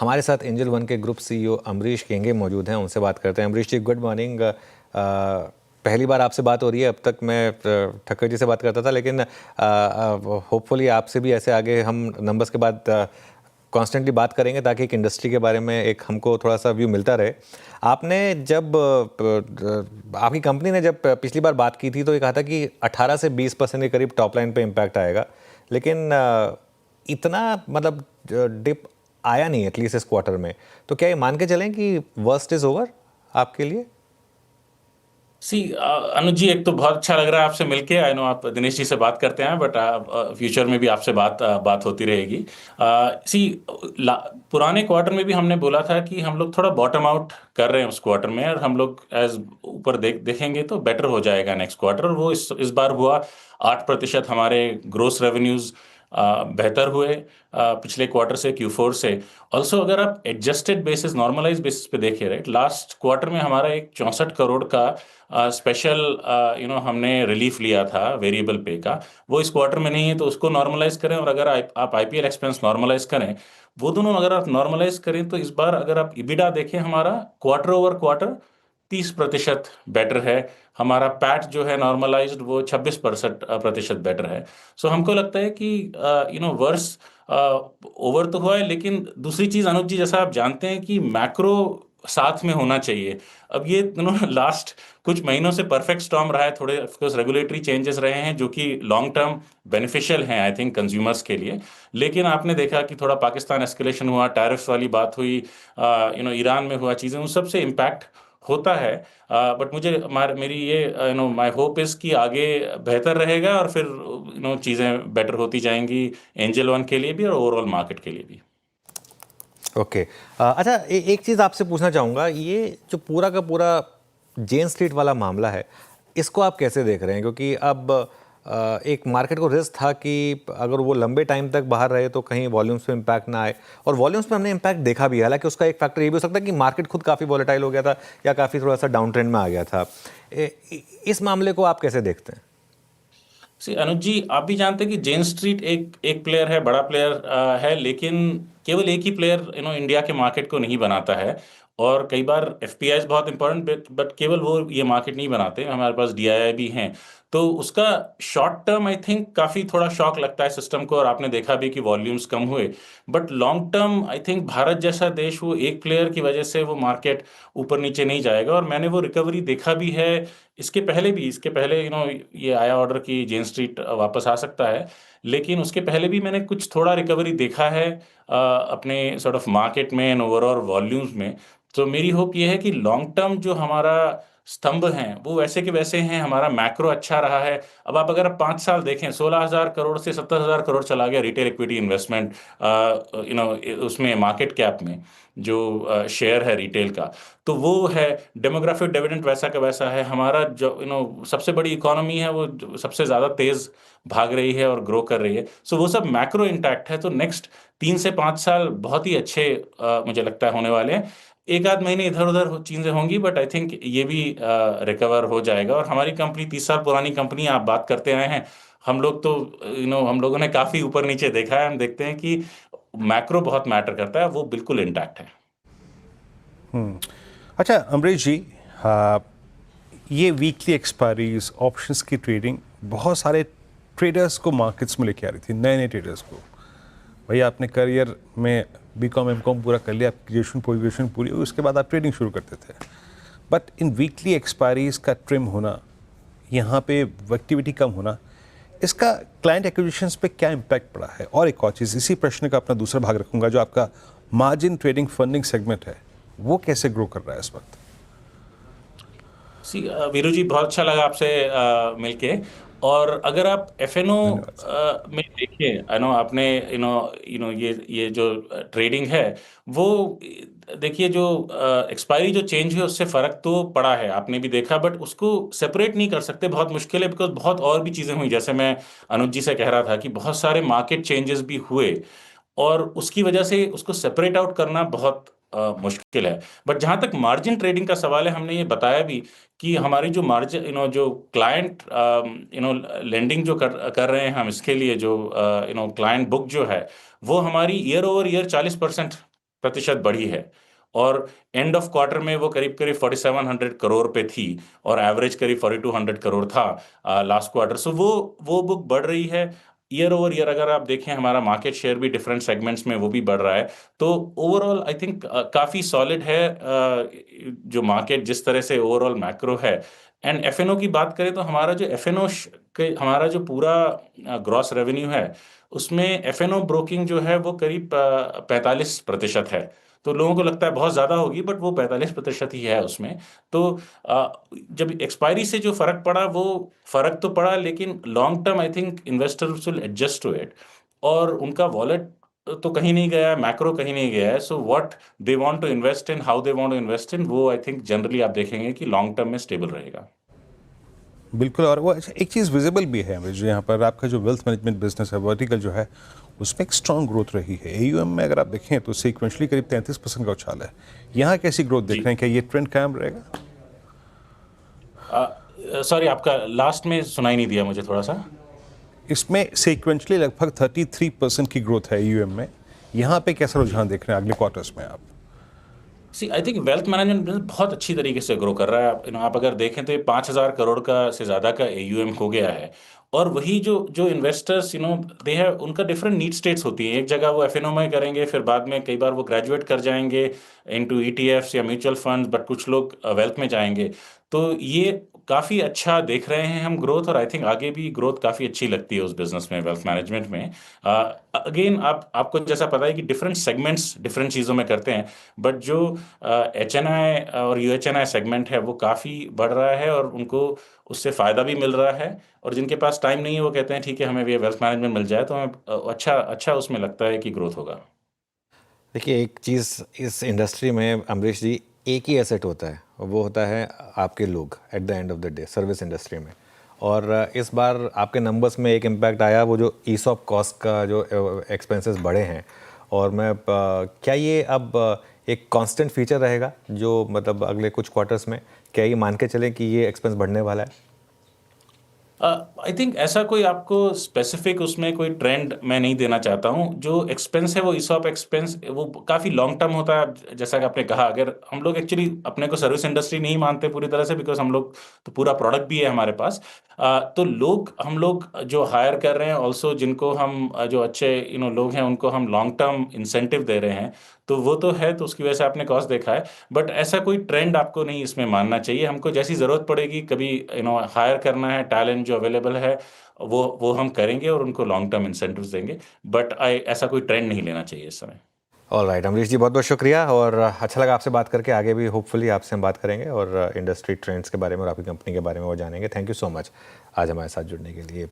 हमारे साथ angel one के ग्रुप सीईओ अमरीश केंगे मौजूद हैं, उनसे बात करते हैं। अमरीश जी, गुड मॉर्निंग। पहली बार आपसे बात हो रही है। अब तक मैं ठक्कर जी से बात करता था, लेकिन होपफुली आपसे भी ऐसे आगे हम नंबर्स के बाद कॉन्स्टेंटली बात करेंगे, ताकि एक इंडस्ट्री के बारे में एक हमको थोड़ा सा व्यू मिलता रहे। आपने जब आपकी कंपनी ने जब पिछली बार बात की थी तो ये कहा था कि 18 से 20% के करीब टॉप लाइन पे इम्पैक्ट आएगा, लेकिन इतना मतलब डिप आया नहीं एटलीस्ट इस क्वार्टर में। तो क्या ये मान के चलें कि वर्स्ट इज ओवर आपके लिए? अनुज जी, एक तो बहुत अच्छा लग रहा है आपसे मिलके। आई नो आप दिनेश जी से बात करते हैं, बट फ्यूचर में भी आपसे बात होती रहेगी। सी पुराने क्वार्टर में भी हमने बोला था कि हम लोग थोड़ा बॉटम आउट कर रहे हैं उस क्वार्टर में, और हम लोग एज ऊपर देखेंगे तो बेटर हो जाएगा नेक्स्ट क्वार्टर। और वो इस बार हुआ। 8% हमारे ग्रोस रेवेन्यूज बेहतर हुए पिछले क्वार्टर से, Q4 से। ऑल्सो अगर आप एडजस्टेड बेसिस, नॉर्मलाइज बेसिस पे देखिए, राइट, लास्ट क्वार्टर में हमारा एक 64 करोड़ का स्पेशल हमने रिलीफ लिया था वेरिएबल पे का। वो इस क्वार्टर में नहीं है, तो उसको नॉर्मलाइज करें। और अगर आप आईपीएल एक्सपेंस नॉर्मलाइज करें, वो दोनों अगर आप नॉर्मलाइज करें, तो इस बार अगर आप इबिडा देखें, हमारा क्वार्टर ओवर क्वार्टर 30% बेटर है। हमारा पैट जो है नॉर्मलाइज्ड, वो 26% बेटर है। सो हमको लगता है कि वर्स ओवर तो हुआ है, लेकिन दूसरी चीज अनुज जी, जैसा आप जानते हैं कि मैक्रो साथ में होना चाहिए। अब ये लास्ट कुछ महीनों से परफेक्ट स्टॉर्म रहा है। थोड़े ऑफकोर्स रेगुलेटरी चेंजेस रहे हैं, जो कि लॉन्ग टर्म बेनिफिशियल हैं आई थिंक कंज्यूमर्स के लिए। लेकिन आपने देखा कि थोड़ा पाकिस्तान एस्केलेशन हुआ, टैरिफ्स वाली बात हुई, ईरान में हुआ, चीज़ें उन सब से इम्पैक्ट होता है। बट मेरी ये माय होप इज कि आगे बेहतर रहेगा, और फिर चीज़ें बेटर होती जाएंगी एंजल वन के लिए भी और ओवरऑल मार्केट के लिए भी। ओके। अच्छा, एक चीज़ आपसे पूछना चाहूँगा, ये जो पूरा का पूरा जेन स्ट्रीट वाला मामला है, इसको आप कैसे देख रहे हैं? क्योंकि अब एक मार्केट को रिस्क था कि अगर वो लंबे टाइम तक बाहर रहे तो कहीं वॉल्यूम्स पे इम्पैक्ट ना आए, और वॉल्यूम्स पे हमने इम्पैक्ट देखा भी है। हालांकि उसका एक फैक्टर ये भी हो सकता है कि मार्केट खुद काफ़ी वॉलेटाइल हो गया था, या काफ़ी थोड़ा सा डाउन ट्रेंड में आ गया था। इस मामले को आप कैसे देखते हैं? अनुज जी, आप भी जानते हैं कि जेन स्ट्रीट एक एक प्लेयर है, बड़ा प्लेयर है, लेकिन केवल एक ही प्लेयर इंडिया के मार्केट को नहीं बनाता है। और कई बार एफपीआई बहुत इंपॉर्टेंट, बट केवल वो ये मार्केट नहीं बनाते, हमारे पास डीआईआई भी हैं। तो उसका शॉर्ट टर्म आई थिंक काफ़ी थोड़ा शॉक लगता है सिस्टम को, और आपने देखा भी कि वॉल्यूम्स कम हुए। But long term I think Bharat जैसा देश, वो एक प्लेयर की वजह से वो मार्केट ऊपर नीचे नहीं जाएगा। और मैंने वो रिकवरी देखा भी है। इसके पहले ये आया ऑर्डर की जेन स्ट्रीट वापस आ सकता है, लेकिन उसके पहले भी मैंने कुछ थोड़ा रिकवरी देखा है अपने सॉर्ट ऑफ मार्केट में एंड ओवरऑल वॉल्यूम्स में। तो मेरी होप ये है कि लॉन्ग टर्म जो हमारा स्तंभ हैं वो वैसे के वैसे हैं। हमारा मैक्रो अच्छा रहा है। अब आप अगर 5 साल देखें, 16,000 करोड़ से 70,000 करोड़ चला गया रिटेल इक्विटी इन्वेस्टमेंट, उसमें मार्केट कैप में जो शेयर है रिटेल का। तो वो है। डेमोग्राफिक डिविडेंड वैसा का वैसा है। हमारा जो सबसे बड़ी इकोनॉमी है, वो जो सबसे ज़्यादा तेज़ भाग रही है और ग्रो कर रही है। सो वो सब मैक्रो इंटैक्ट है। तो नेक्स्ट 3 से 5 साल बहुत ही अच्छे मुझे लगता है होने वाले हैं। एक आध महीने इधर उधर चीज़ें होंगी, बट आई थिंक ये भी रिकवर हो जाएगा। और हमारी कंपनी 30 साल पुरानी कंपनी, आप बात करते आए हैं। हम लोग तो हम लोगों ने काफ़ी ऊपर नीचे देखा है। हम देखते हैं कि मैक्रो बहुत मैटर करता है, वो बिल्कुल इंटैक्ट है। अच्छा अमरीश जी, हाँ, ये वीकली एक्सपायरीज, ऑप्शंस की ट्रेडिंग बहुत सारे ट्रेडर्स को मार्केट्स में लेके आ रही थी, नए नए ट्रेडर्स को। भाई आपने करियर में बीकॉम एमकॉम पूरा कर लिया, आपकी ग्रेजुएशन पूरी हुई, उसके बाद आप ट्रेडिंग शुरू करते थे। बट इन वीकली एक्सपायरीज का ट्रिम होना, यहाँ पे एक्टिविटी कम होना, इसका क्लाइंट एक्विजिशंस पे क्या इम्पैक्ट पड़ा है? और एक और चीज़, इसी प्रश्न का अपना दूसरा भाग रखूंगा, जो आपका मार्जिन ट्रेडिंग फंडिंग सेगमेंट है, वो कैसे ग्रो कर रहा है इस वक्त? वीरू जी, बहुत अच्छा लगा आपसे मिलके। और अगर आप एफएनओ धन्यवाद सर। में देखिए, आई नो आपने ये जो ट्रेडिंग है, वो देखिए, जो एक्सपायरी जो चेंज हुई उससे फर्क तो पड़ा है, आपने भी देखा। बट उसको सेपरेट नहीं कर सकते, बहुत मुश्किल है, बिकॉज बहुत और भी चीज़ें हुई। जैसे मैं अनुज जी से कह रहा था कि बहुत सारे मार्केट चेंजेस भी हुए, और उसकी वजह से उसको सेपरेट आउट करना बहुत मुश्किल है। बट जहां तक मार्जिन ट्रेडिंग का सवाल है, हमने ये बताया भी कि हमारी जो मार्जिन जो क्लाइंट लेंडिंग जो कर रहे हैं हम, इसके लिए जो क्लाइंट बुक जो है, वो हमारी ईयर ओवर ईयर 40% प्रतिशत बढ़ी है और एंड ऑफ क्वार्टर में वो करीब करीब 4700 करोड़ पे थी और एवरेज करीब 4200 करोड़ था लास्ट क्वार्टर। सो वो बुक बढ़ रही है ईयर ओवर ईयर। अगर आप देखें हमारा मार्केट शेयर भी डिफरेंट सेगमेंट्स में वो भी बढ़ रहा है। तो ओवरऑल आई थिंक काफ़ी सॉलिड है जो मार्केट जिस तरह से ओवरऑल मैक्रो है। एंड एफएनओ की बात करें तो हमारा जो एफएनओ हमारा जो पूरा ग्रॉस रेवेन्यू है उसमें एफएनओ ब्रोकिंग जो है वो करीब 45% है। तो लोगों को लगता है बहुत ज़्यादा होगी बट वो 45% ही है उसमें। तो जब एक्सपायरी से जो फ़र्क पड़ा वो फ़र्क तो पड़ा लेकिन long term I think investors will adjust to it और उनका वॉलेट तो कहीं नहीं गया है, मैक्रो कहीं नहीं गया है। So what they want to invest in, how they want to invest in, वो आई थिंक जनरली आप देखेंगे कि लॉन्ग टर्म में स्टेबल रहेगा। बिल्कुल। और वो अच्छा, एक चीज़ विजिबल भी है जो यहाँ पर आपका जो वेल्थ मैनेजमेंट बिजनेस है वर्टिकल जो है उसमें एक स्ट्रांग ग्रोथ रही है। एयूएम में अगर आप देखें तो सीक्वेंशली करीब 33% का उछाल है। यहाँ कैसी ग्रोथ देख रहे हैं, क्या ये ट्रेंड कायम रहेगा? सॉरी आपका लास्ट में सुनाई नहीं दिया मुझे थोड़ा सा। इसमें सीक्वेंशली लगभग 33% की ग्रोथ है यूएम में। यहाँ पे कैसा रुझान देख रहे हैं अगले क्वार्टर्स में आप? See I think wealth management business बहुत अच्छी तरीके से ग्रो कर रहा है। आप अगर देखें तो ये 5000 करोड़ का से ज़्यादा का एयूएम हो गया है। और वही जो जो इन्वेस्टर्स दे है उनका डिफरेंट नीड स्टेट्स होती है। एक जगह वो एफएनओ में करेंगे फिर बाद में कई बार वो ग्रेजुएट कर जाएंगे इनटू ईटीएफ्स या म्यूचुअल फंड्स बट कुछ लोग वेल्थ में जाएंगे। तो ये काफ़ी अच्छा देख रहे हैं हम ग्रोथ और आई थिंक आगे भी ग्रोथ काफ़ी अच्छी लगती है उस बिजनेस में वेल्थ मैनेजमेंट में। अगेन आपको जैसा पता है कि डिफरेंट सेगमेंट्स डिफरेंट चीज़ों में करते हैं बट जो एचएनआई और यूएचएनआई सेगमेंट है वो काफ़ी बढ़ रहा है और उनको उससे फ़ायदा भी मिल रहा है। और जिनके पास टाइम नहीं है वो कहते हैं ठीक है हमें भी वेल्थ मैनेजमेंट मिल जाए तो हमें अच्छा उसमें लगता है कि ग्रोथ होगा। देखिए एक चीज़ इस इंडस्ट्री में अमरीश जी, एक ही एसेट होता है और वो होता है आपके लोग at the end of the day service industry में। और इस बार आपके नंबर्स में एक इम्पैक्ट आया वो जो ईसॉप कॉस्ट का जो एक्सपेंसेस बढ़े हैं। और मैं क्या ये अब एक कांस्टेंट फीचर रहेगा जो मतलब अगले कुछ क्वार्टर्स में क्या ये मान के चलें कि ये एक्सपेंस बढ़ने वाला है? आई थिंक ऐसा कोई आपको स्पेसिफिक उसमें कोई ट्रेंड मैं नहीं देना चाहता हूँ। जो एक्सपेंस है वो ईसॉप एक्सपेंस वो काफ़ी लॉन्ग टर्म होता है। जैसा कि आपने कहा अगर हम लोग एक्चुअली अपने को सर्विस इंडस्ट्री नहीं मानते पूरी तरह से बिकॉज हम लोग तो पूरा प्रोडक्ट भी है हमारे पास। तो हम लोग जो हायर कर रहे हैं ऑल्सो जिनको हम जो अच्छे लोग हैं उनको हम लॉन्ग टर्म इंसेंटिव दे रहे हैं। तो वो तो है तो उसकी वजह से आपने कॉस्ट देखा है बट ऐसा कोई ट्रेंड आपको नहीं इसमें मानना चाहिए। हमको जैसी ज़रूरत पड़ेगी कभी हायर करना है टैलेंट जो अवेलेबल है वो हम करेंगे और उनको लॉन्ग टर्म इंसेंटिव्स देंगे बट ऐसा कोई ट्रेंड नहीं लेना चाहिए इस समय। ऑल राइट अमरीश जी, बहुत बहुत शुक्रिया और अच्छा लगा आपसे बात करके। आगे भी होपफुली आपसे हम बात करेंगे और इंडस्ट्री ट्रेंड्स के बारे में और आपकी कंपनी के बारे में वो जानेंगे। थैंक यू सो मच आज हमारे साथ जुड़ने के लिए।